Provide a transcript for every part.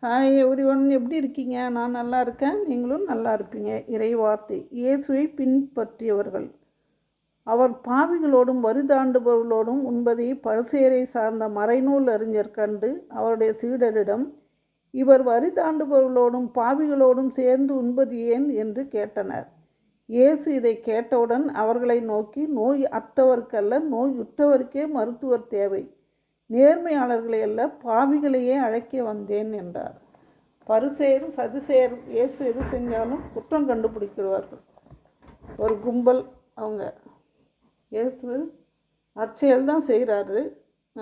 Hi everyone, எப்படி இருக்கீங்க? நான் நல்லா இருக்கேன், நீங்களும் நல்லா இருப்பீங்க. இறைவார்த்தை. இயேசுவை பின்பற்றியவர்கள். அவர் பாவிகளோடும் வரி தாண்டுபவர்களோடும் உண்பதை பரிசேயரை சார்ந்த மறைநூல் அறிஞர் கண்டு அவருடைய சீடரிடம், இவர் வரி தாண்டுபவர்களோடும் பாவிகளோடும் சேர்ந்து உண்பது ஏன் என்று கேட்டனர். இயேசு இதை கேட்டவுடன் அவர்களை நோக்கி, நோய் அற்றவர்க்கல்ல, நோயுற்றவருக்கே மருத்துவர் தேவை. நேர்மையாளர்களை அல்ல, பாவிகளையே அழைக்க வந்தேன் என்றார். பரிசேயரும் சதுசேயரும் இயேசு எது செஞ்சாலும் குற்றம் கண்டுபிடிக்கிறார்கள். ஒரு கும்பல் அவங்க. இயேசு அச்செயல் தான் செய்கிறாரு,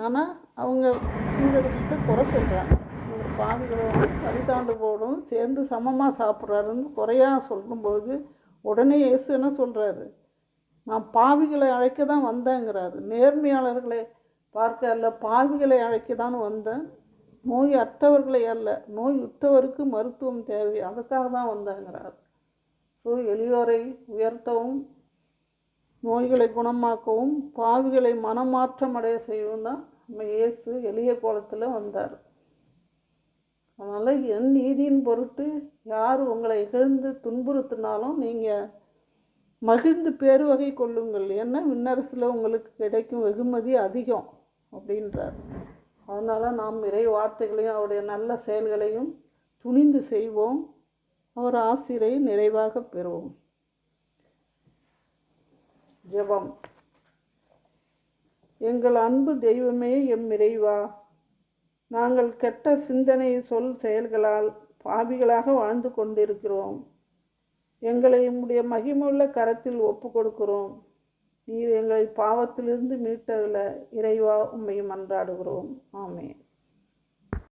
ஆனால் அவங்க சீடர்கிட்ட குறை சொல்கிறாங்க. இவர் பாவிகளோடும் பரிதாண்டு போடும் சேர்ந்து சமமாக சாப்பிட்றாருன்னு குறையாக சொல்லும்போது உடனே இயேசு என்ன சொல்கிறாரு? நான் பாவிகளை அழைக்க தான் வந்தேங்கிறாரு. நேர்மையாளர்களை பார்க்க அல்ல, பாவிகளை அழைக்க தான் வந்தேன். நோய் அற்றவர்களை அல்ல, நோய் உற்றவருக்கு மருத்துவம் தேவை, அதுக்காக தான் வந்தேங்கிறார். ஸோ எளியோரை உயர்த்தவும், நோய்களை குணமாக்கவும், பாவிகளை மனமாற்றம் அடைய செய்யவும் தான் நம்ம இயேசு எளிய கோலத்தில் வந்தார். அதனால் என் நீதியின் பொருட்டு யார் உங்களை இகழ்ந்து துன்புறுத்தினாலும் நீங்கள் மகிழ்ந்து பேருவகை கொள்ளுங்கள், ஏன்னா விண்ணரசில் உங்களுக்கு கிடைக்கும் வெகுமதி அதிகம் அப்படின்றார். அதனால் நாம் இறை வார்த்தைகளையும் அவருடைய நல்ல செயல்களையும் துணிந்து செய்வோம். அவர் ஆசிரை நிறைவாக பெறுவோம். ஜெபம். எங்கள் அன்பு தெய்வமே, எம் இறைவா, நாங்கள் கெட்ட சிந்தனை, சொல், செயல்களால் பாவிகளாக வாழ்ந்து கொண்டிருக்கிறோம். எங்களை உம்முடைய மகிமையுள்ள கரத்தில் ஒப்பு கொடுக்கிறோம். நீர் எங்களை பாவத்திலிருந்து மீட்டருள இறைவா உம்மை மன்றாடுகிறோம். ஆமென்.